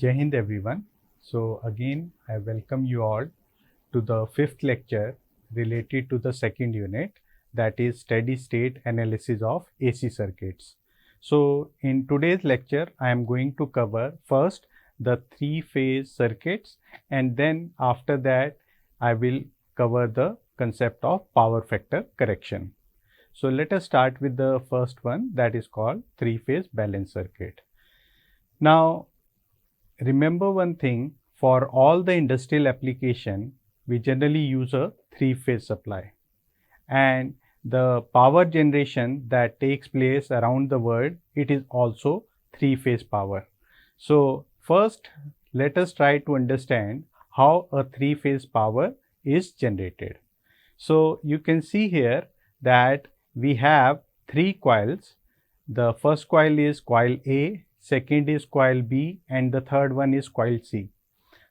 Jai Hind everyone. So again, I welcome you all to the fifth lecture related to the second unit, that is steady state analysis of AC circuits. So in today's lecture, I am going to cover first the three-phase circuits, and then after that I will cover the concept of power factor correction. So let us start with the first one, that is called three-phase balance circuit. Now remember one thing, for all the industrial application, we generally use a three-phase supply, and the power generation that takes place around the world, it is also three-phase power. So first, let us try to understand how a three-phase power is generated. So you can see here that we have three coils. The first coil is coil A, second is coil B, and the third one is coil C.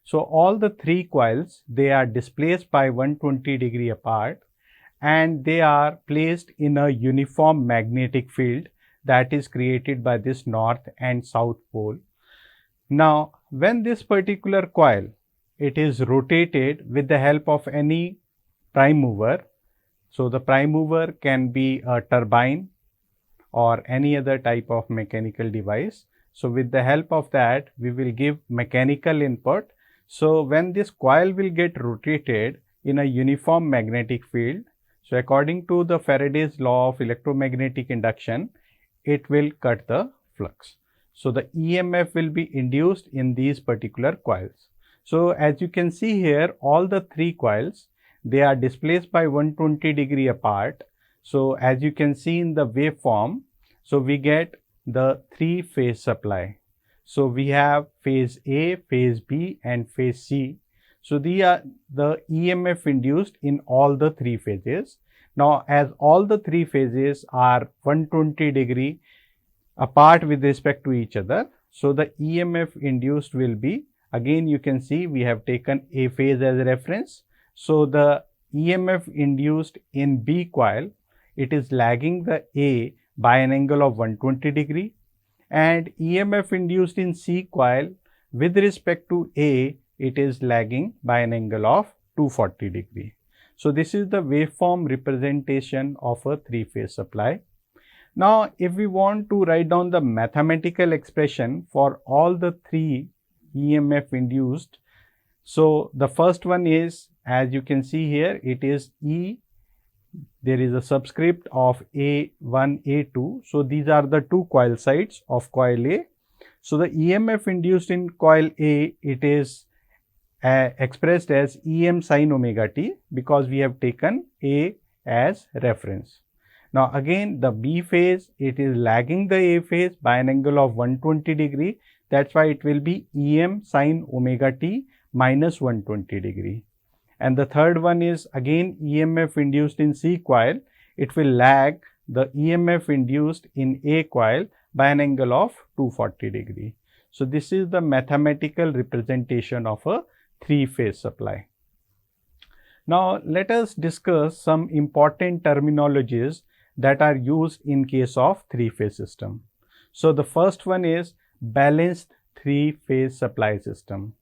So all the three coils, they are displaced by 120 degree apart, and they are placed in a uniform magnetic field that is created by this north and south pole. Now when this particular coil, it is rotated with the help of any prime mover. So the prime mover can be a turbine or any other type of mechanical device. So with the help of that, we will give mechanical input. So when this coil will get rotated in a uniform magnetic field, so according to the Faraday's law of electromagnetic induction, it will cut the flux. So the EMF will be induced in these particular coils. So as you can see here, all the three coils, they are displaced by 120 degree apart. So as you can see in the waveform, so we get the three-phase supply. So we have phase A, phase B, and phase C. So these are the EMF induced in all the three phases. Now as all the three phases are 120 degree apart with respect to each other, so the EMF induced will be, again you can see we have taken A phase as a reference. So the EMF induced in B coil, it is lagging the A by an angle of 120 degree, and EMF induced in C coil with respect to A, it is lagging by an angle of 240 degree. So this is the waveform representation of a three-phase supply. Now if we want to write down the mathematical expression for all the three EMF induced, so the first one is, as you can see here, it is E. There is a subscript of A1, A2. So these are the two coil sides of coil A. So the EMF induced in coil A, it is expressed as EM sin omega t, because we have taken A as reference. Now again the B phase, it is lagging the A phase by an angle of 120 degree. That's why it will be EM sin omega t minus 120 degree. And the third one is again EMF induced in C coil. It will lag the EMF induced in A coil by an angle of 240 degree. So this is the mathematical representation of a three-phase supply. Now let us discuss some important terminologies that are used in case of three-phase system. So the first one is balanced three-phase supply system.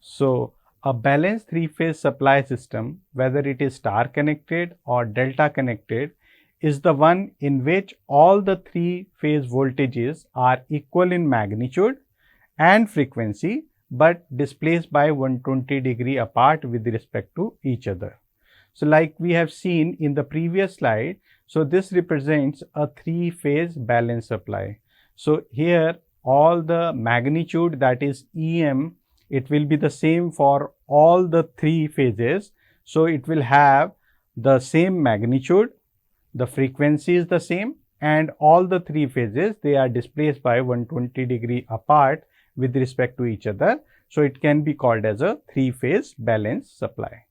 So a balanced three-phase supply system, whether it is star connected or delta connected, is the one in which all the three-phase voltages are equal in magnitude and frequency, but displaced by 120 degree apart with respect to each other. So like we have seen in the previous slide, so this represents a three-phase balance supply. So here all the magnitude, that is EM, it will be the same for all the three phases. So it will have the same magnitude, the frequency is the same, and all the three phases, they are displaced by 120 degree apart with respect to each other. So it can be called as a three-phase balance supply.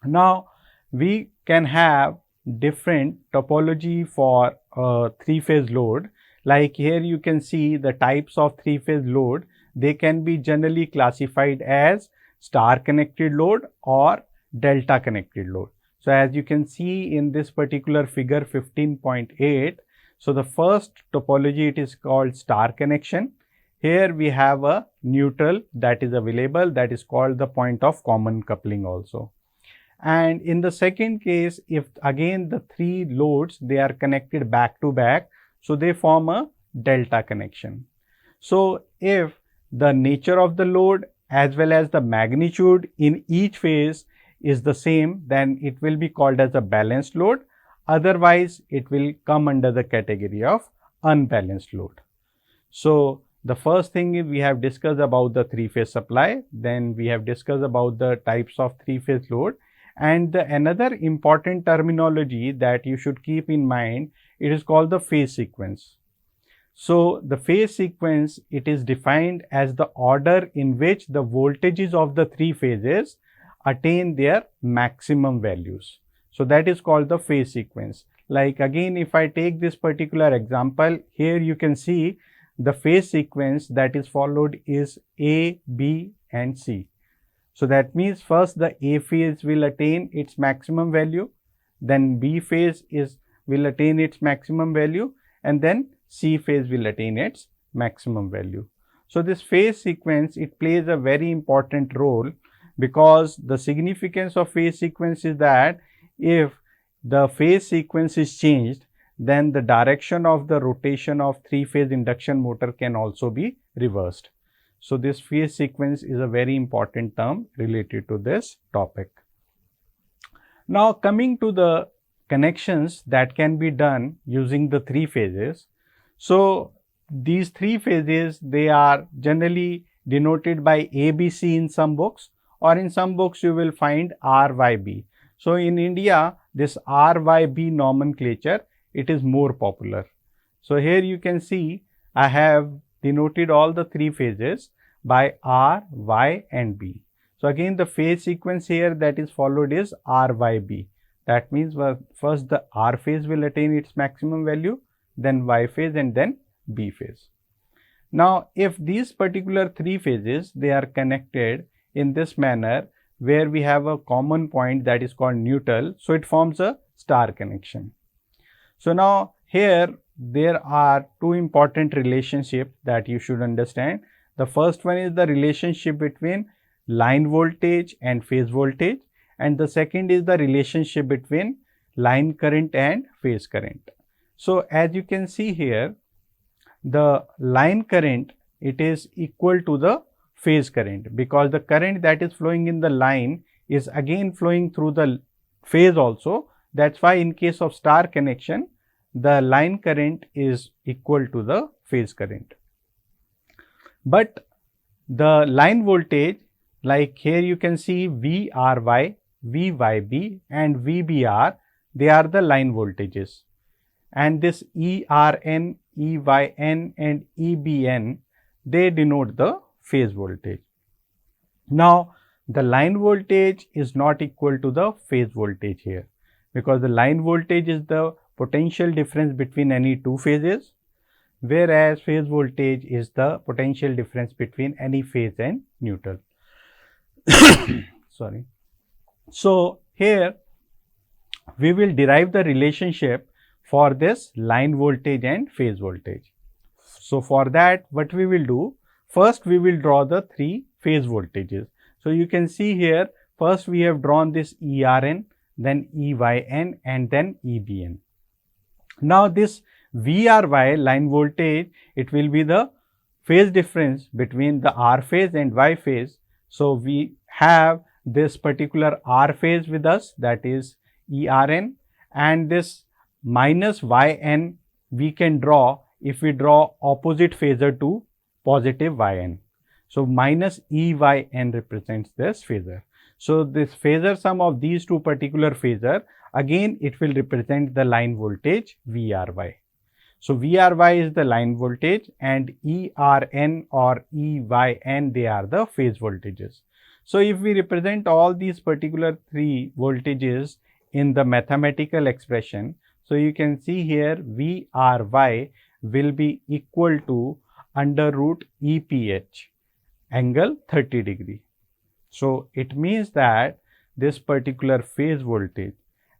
Now we can have different topology for a three-phase load. Like here you can see the types of three-phase load. They can be generally classified as star connected load or delta connected load. So as you can see in this particular figure 15.8, so the first topology, it is called star connection. here we have a neutral that is available, that is called the point of common coupling also. And in the second case, if again the three loads, they are connected back to back, so they form a delta connection. So if the nature of the load as well as the magnitude in each phase is the same, then it will be called as a balanced load. Otherwise, it will come under the category of unbalanced load. So the first thing is we have discussed about the three-phase supply, then we have discussed about the types of three-phase load, and another important terminology that you should keep in mind, it is called the phase sequence. So the phase sequence, it is defined as the order in which the voltages of the three phases attain their maximum values. So that is called the phase sequence. Like again, if I take this particular example, here you can see the phase sequence that is followed is A, B and C. So that means first the A phase will attain its maximum value, then B phase will attain its maximum value, and then C phase will attain its maximum value. So this phase sequence, it plays a very important role, because the significance of phase sequence is that if the phase sequence is changed, then the direction of the rotation of three-phase induction motor can also be reversed. So this phase sequence is a very important term related to this topic. Now coming to the connections that can be done using the three phases. So these three phases, they are generally denoted by ABC in some books, or in some books you will find RYB. So in India, this RYB nomenclature, it is more popular. So here you can see I have denoted all the three phases by R, Y and B. So again the phase sequence here that is followed is RYB. That means first the R phase will attain its maximum value, then Y phase and then B phase. Now if these particular three phases, they are connected in this manner where we have a common point that is called neutral, so it forms a star connection. So now here there are two important relationships that you should understand. The first one is the relationship between line voltage and phase voltage, and the second is the relationship between line current and phase current. So as you can see here, the line current, it is equal to the phase current, because the current that is flowing in the line is again flowing through the phase also. That's why in case of star connection, the line current is equal to the phase current. But the line voltage, like here you can see VRY, VYB and VBR, they are the line voltages. And this ERN, EYN and EBN, they denote the phase voltage. Now the line voltage is not equal to the phase voltage here, because the line voltage is the potential difference between any two phases, whereas phase voltage is the potential difference between any phase and neutral. Sorry. So here we will derive the relationship for this line voltage and phase voltage. So for that, what we will do, first we will draw the three phase voltages. So you can see here, first we have drawn this ERN, then EYN and then EBN. Now this VRY line voltage, it will be the phase difference between the R phase and Y phase. So we have this particular R phase with us, that is ERN, and this minus YN we can draw if we draw opposite phasor to positive YN. So minus EYN represents this phasor. So this phasor sum of these two particular phasor, again it will represent the line voltage VRY. So VRY is the line voltage and ERN or EYN, they are the phase voltages. So if we represent all these particular three voltages in the mathematical expression, so you can see here VRY will be equal to under root EPH, angle 30 degree. So it means that this particular phase voltage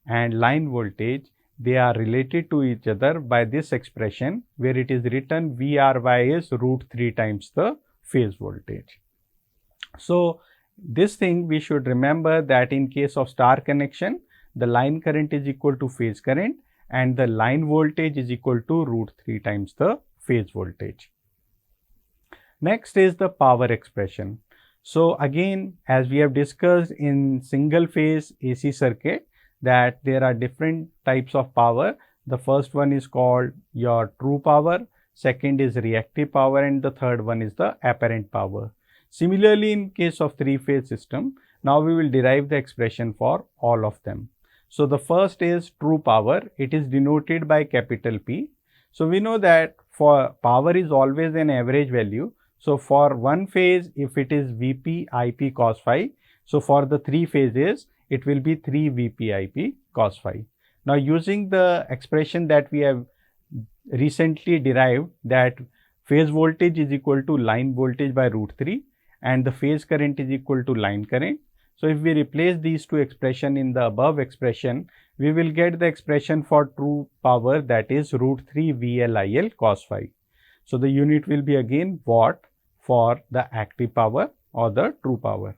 and line voltage, they are related to each other by this expression where it is written VRY is root 3 times the phase voltage. So this thing we should remember that in case of star connection, the line current is equal to phase current and the line voltage is equal to root 3 times the phase voltage. Next is the power expression. So again, as we have discussed in single phase AC circuit, that there are different types of power. The first one is called your true power, second is reactive power, and the third one is the apparent power. Similarly, in case of three-phase system, now we will derive the expression for all of them. So the first is true power. It is denoted by capital P. So we know that for power is always an average value. So for one phase, if it is Vp Ip cos phi, so for the three phases, it will be 3 Vp Ip cos phi. Now using the expression that we have recently derived, that phase voltage is equal to line voltage by root 3 and the phase current is equal to line current. So if we replace these two expressions in the above expression, we will get the expression for true power, that is root 3 VLIL cos phi. So the unit will be again watt for the active power or the true power.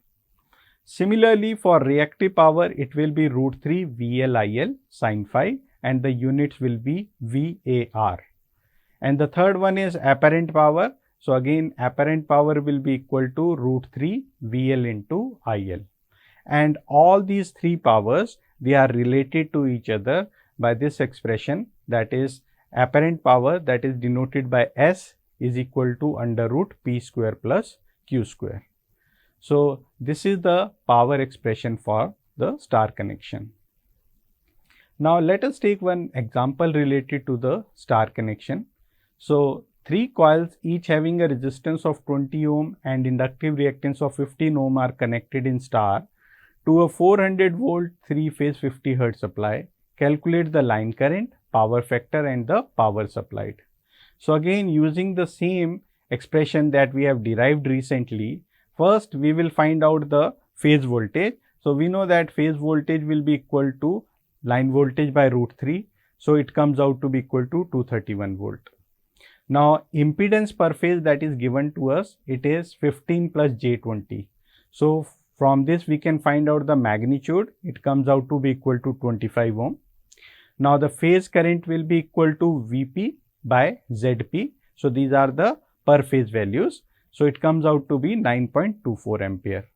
Similarly, for reactive power, it will be root 3 VLIL sin phi and the units will be VAR. And the third one is apparent power. So again, apparent power will be equal to root 3 VL into IL. And all these three powers, they are related to each other by this expression, that is apparent power, that is denoted by S, is equal to under root P square plus Q square. So this is the power expression for the star connection. Now let us take one example related to the star connection. So three coils each having a resistance of 20 ohm and inductive reactance of 15 ohm are connected in star to a 400 volt 3-phase 50 Hz supply. Calculate the line current, power factor and the power supplied. So again, using the same expression that we have derived recently, first we will find out the phase voltage. So we know that phase voltage will be equal to line voltage by root 3. So it comes out to be equal to 231 volt. Now impedance per phase that is given to us, it is 15 plus J20. So from this we can find out the magnitude. It comes out to be equal to 25 ohm. Now the phase current will be equal to Vp by Zp. So these are the per phase values. So it comes out to be 9.24 ampere.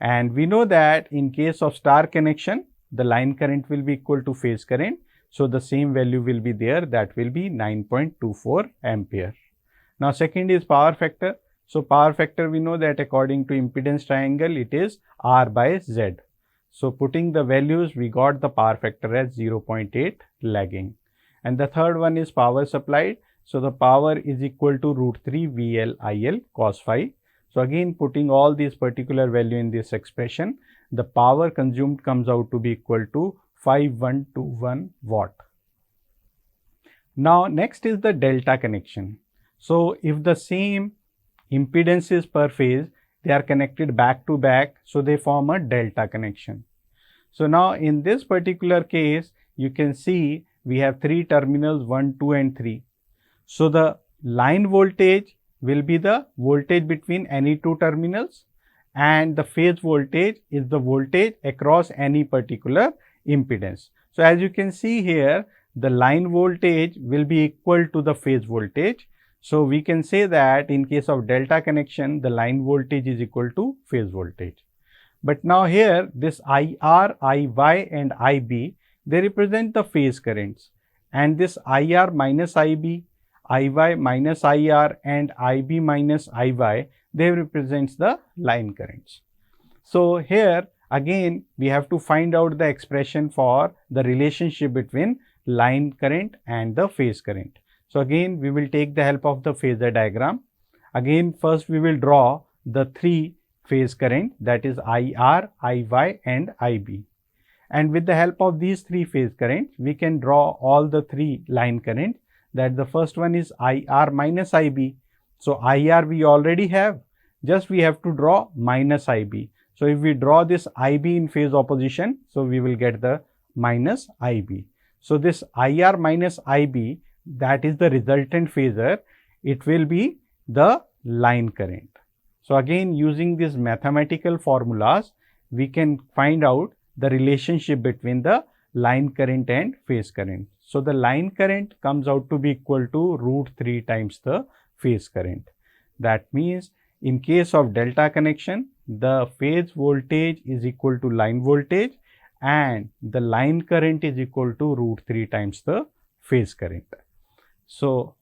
And we know that in case of star connection, the line current will be equal to phase current. So the same value will be there, that will be 9.24 ampere. Now second is power factor. So power factor, we know that according to impedance triangle, it is R by Z. So putting the values, we got the power factor as 0.8 lagging. And the third one is power supplied. So the power is equal to root 3 VLIL cos phi. So again, putting all these particular value in this expression, the power consumed comes out to be equal to 5121 watt. Now next is the delta connection. So if the same impedances per phase, they are connected back to back, so they form a delta connection. So now in this particular case, you can see we have three terminals 1, 2 and 3. So the line voltage will be the voltage between any two terminals and the phase voltage is the voltage across any particular impedance. So as you can see here, the line voltage will be equal to the phase voltage. So we can say that in case of delta connection, the line voltage is equal to phase voltage. But now here this IR, IY and IB, they represent the phase currents, and this IR minus IB, IY minus IR and IB minus IY, they represents the line currents. So here again we have to find out the expression for the relationship between line current and the phase current. So again we will take the help of the phasor diagram. Again first we will draw the three phase current, that is IR, IY and IB. And with the help of these three phase currents, we can draw all the three line current. That the first one is IR minus IB. So IR we already have, just we have to draw minus IB. So if we draw this IB in phase opposition, so we will get the minus IB. So this IR minus IB, that is the resultant phasor, it will be the line current. So again, using these mathematical formulas, we can find out the relationship between the line current and phase current. So the line current comes out to be equal to √3 times the phase current. That means in case of delta connection, the phase voltage is equal to line voltage and the line current is equal to √3 times the phase current. So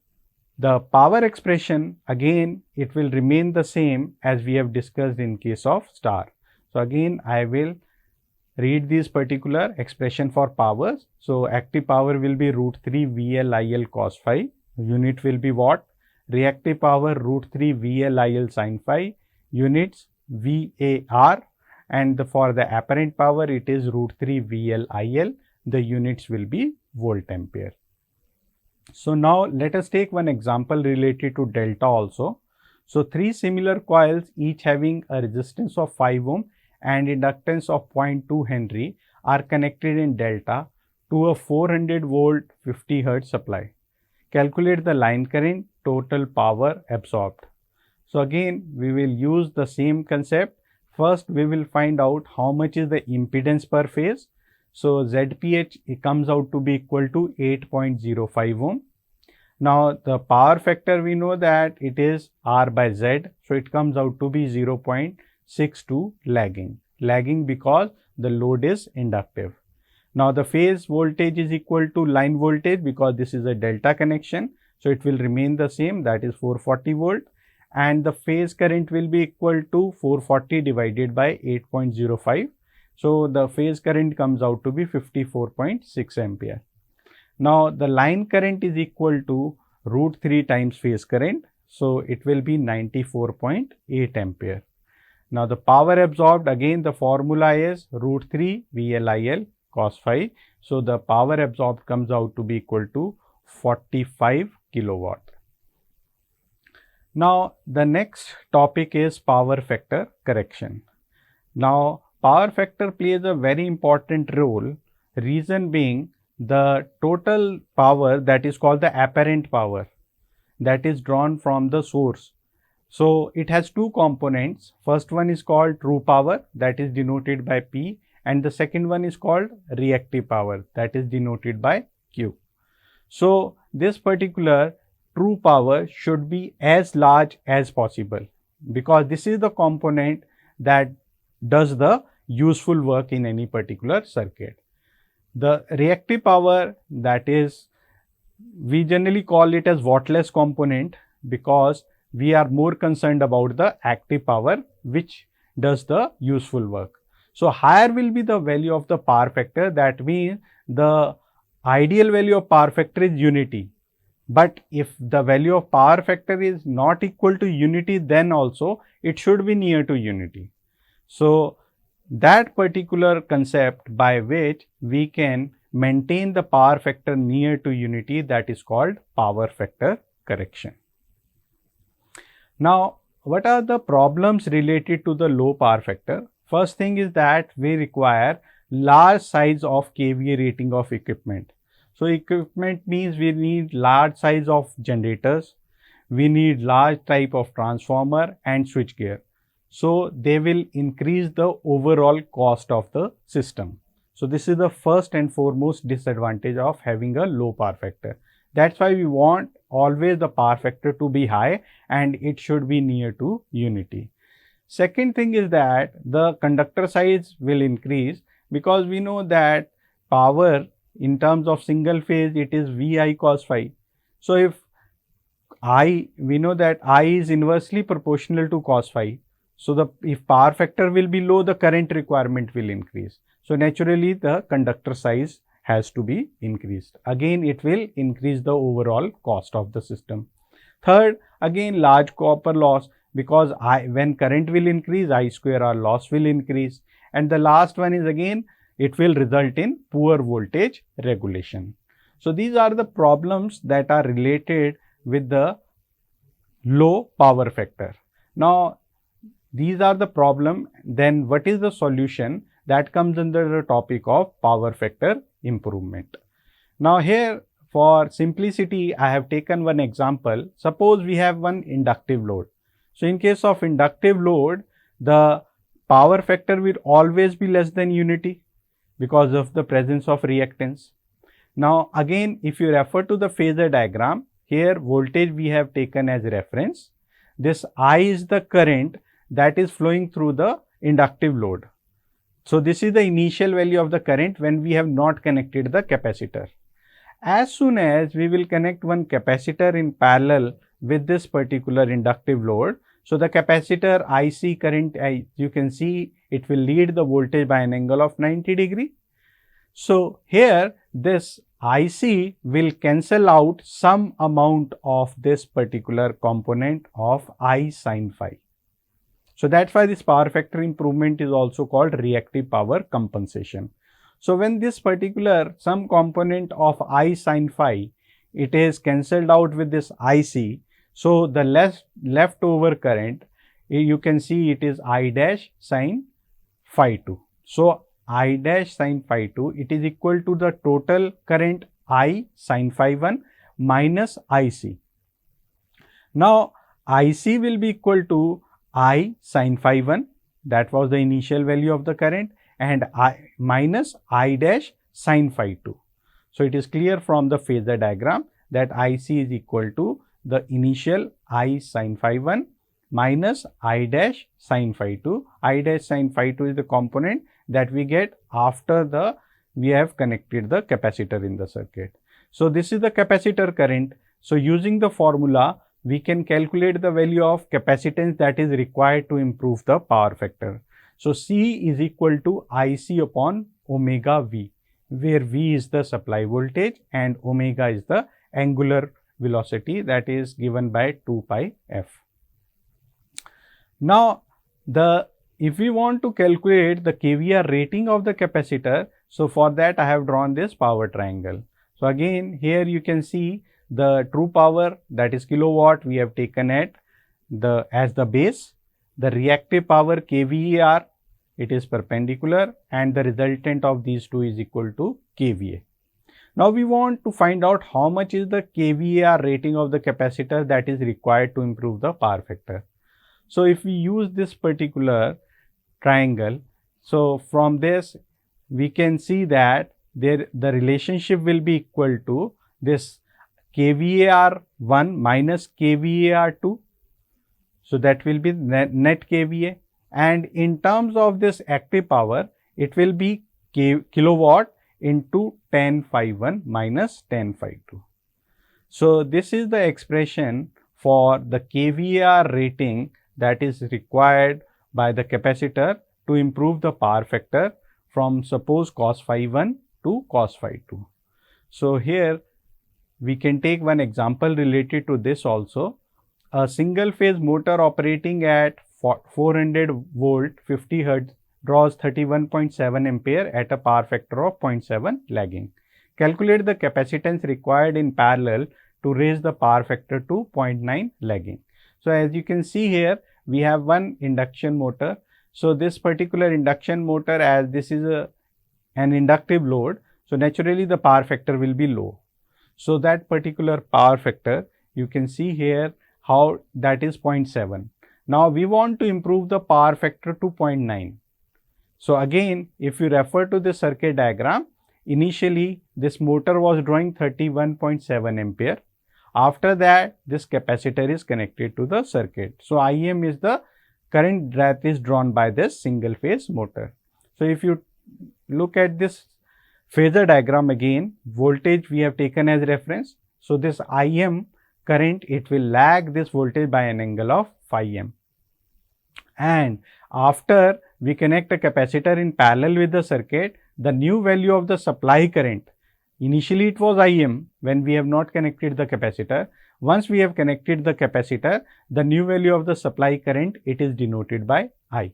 the power expression, again, it will remain the same as we have discussed in case of star. So again, I will read this particular expression for powers. So active power will be √3 VL cos phi, unit will be watt. Reactive power √3 VL sin phi, units VAR, and for the apparent power it is √3 VL, the units will be volt ampere. So now let us take one example related to delta also. So three similar coils, each having a resistance of 5 ohm and inductance of 0.2 Henry, are connected in delta to a 400 volt 50 Hz supply. Calculate the line current, total power absorbed. So again, we will use the same concept. First, we will find out how much is the impedance per phase. So ZPH, it comes out to be equal to 8.05 ohm. Now the power factor, we know that it is R by Z. So it comes out to be 0.62 lagging. Lagging because the load is inductive. Now the phase voltage is equal to line voltage because this is a delta connection. So it will remain the same, that is 440 volt, and the phase current will be equal to 440 divided by 8.05. So the phase current comes out to be 54.6 ampere. Now the line current is equal to √3 times phase current. So it will be 94.8 ampere. Now the power absorbed, again the formula is √3 VL cos phi. So the power absorbed comes out to be equal to 45 kilowatt. Now the next topic is power factor correction. Now power factor plays a very important role, reason being the total power, that is called the apparent power, that is drawn from the source. So it has two components. First one is called true power, that is denoted by P, and the second one is called reactive power, that is denoted by Q. So this particular true power should be as large as possible because this is the component that does the useful work in any particular circuit. The reactive power, that is, we generally call it as wattless component because we are more concerned about the active power which does the useful work. So higher will be the value of the power factor, that means the ideal value of power factor is unity. But if the value of power factor is not equal to unity, then also it should be near to unity. So that particular concept by which we can maintain the power factor near to unity, that is called power factor correction. Now, what are the problems related to the low power factor? First thing is that we require large size of kVA rating of equipment. So equipment means we need large size of generators, we need large type of transformer and switchgear. So they will increase the overall cost of the system. So this is the first and foremost disadvantage of having a low power factor. That's why we want always the power factor to be high and it should be near to unity. Second thing is that the conductor size will increase because we know that power in terms of single phase, it is VI cos phi. So if we know that I is inversely proportional to cos phi. So if power factor will be low, the current requirement will increase. So naturally the conductor size has to be increased. Again, it will increase the overall cost of the system. Third, again large copper loss, because when current will increase, I square R loss will increase. And the last one is again, it will result in poor voltage regulation. So these are the problems that are related with the low power factor. Now, these are the problem. Then what is the solution? That comes under the topic of power factor improvement. Now here, for simplicity, I have taken one example. Suppose we have one inductive load. So in case of inductive load, the power factor will always be less than unity because of the presence of reactance. Now again, if you refer to the phasor diagram, here voltage we have taken as reference. This I is the current that is flowing through the inductive load. So this is the initial value of the current when we have not connected the capacitor. As soon as we will connect one capacitor in parallel with this particular inductive load, so the capacitor IC current, you can see it will lead the voltage by an angle of 90 degree. So here this IC will cancel out some amount of this particular component of I sin phi. So that's why this power factor improvement is also called reactive power compensation. So when this particular some component of I sin phi, it is cancelled out with this IC. So the leftover current, you can see it is I dash sin phi 2. So I dash sin phi 2, it is equal to the total current I sin phi 1 minus IC. Now IC will be equal to I sin phi 1, that was the initial value of the current, and I minus I dash sin phi 2. So it is clear from the phasor diagram that IC is equal to the initial I sin phi 1 minus I dash sin phi 2. I dash sin phi 2 is the component that we get after we have connected the capacitor in the circuit. So this is the capacitor current. So using the formula, we can calculate the value of capacitance that is required to improve the power factor. So C is equal to IC upon omega V, where V is the supply voltage and omega is the angular velocity that is given by 2 pi f. Now if we want to calculate the kVAR rating of the capacitor, so for that I have drawn this power triangle. So again, here you can see the true power, that is kilowatt, we have taken as the base. The reactive power kVAR, it is perpendicular, and the resultant of these two is equal to kVA. Now we want to find out how much is the kVAR rating of the capacitor that is required to improve the power factor. So if we use this particular triangle, so from this we can see that the relationship will be equal to this kVAR 1 minus kVAR 2. So that will be net kVA, and in terms of this active power, it will be kilowatt into 10 phi 1 minus 10 phi 2. So this is the expression for the kVAR rating that is required by the capacitor to improve the power factor from suppose cos phi 1 to cos phi 2. So here we can take one example related to this also. A single phase motor operating at 400 volt 50 hertz draws 31.7 ampere at a power factor of 0.7 lagging. Calculate the capacitance required in parallel to raise the power factor to 0.9 lagging. So as you can see here, we have one induction motor. So this particular induction motor, as this is an inductive load, so naturally the power factor will be low. So that particular power factor, you can see here how that is 0.7. Now we want to improve the power factor to 0.9. So again, if you refer to the circuit diagram, initially this motor was drawing 31.7 ampere. After that, this capacitor is connected to the circuit. So IM is the current that is drawn by this single phase motor. So if you look at this phasor diagram again, voltage we have taken as reference. So this IM current, it will lag this voltage by an angle of phi m. And after we connect a capacitor in parallel with the circuit, the new value of the supply current, initially it was IM when we have not connected the capacitor. Once we have connected the capacitor, the new value of the supply current, it is denoted by I.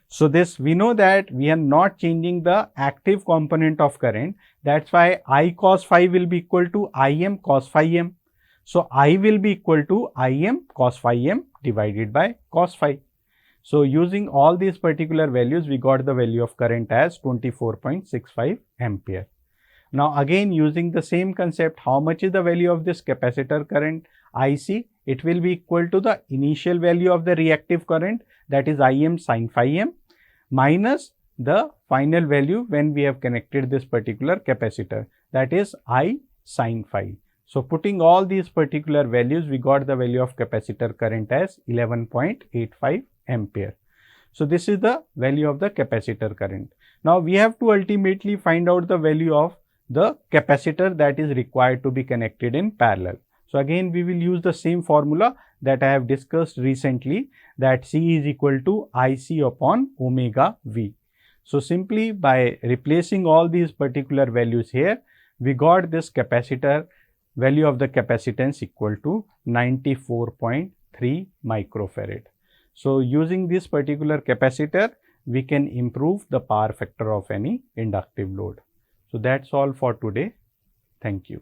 So this, we know that we are not changing the active component of current. That's why I cos phi will be equal to IM cos phi m. So I will be equal to IM cos phi m divided by cos phi. So using all these particular values, we got the value of current as 24.65 ampere. Now again, using the same concept, how much is the value of this capacitor current IC? It will be equal to the initial value of the reactive current, that is Im sin phi m, minus the final value when we have connected this particular capacitor, that is I sin phi. So putting all these particular values, we got the value of capacitor current as 11.85 ampere. So this is the value of the capacitor current. Now we have to ultimately find out the value of the capacitor that is required to be connected in parallel. So again, we will use the same formula that I have discussed recently, that C is equal to IC upon omega V. So simply by replacing all these particular values here, we got this capacitor value of the capacitance equal to 94.3 microfarad. So using this particular capacitor, we can improve the power factor of any inductive load. So that's all for today. Thank you.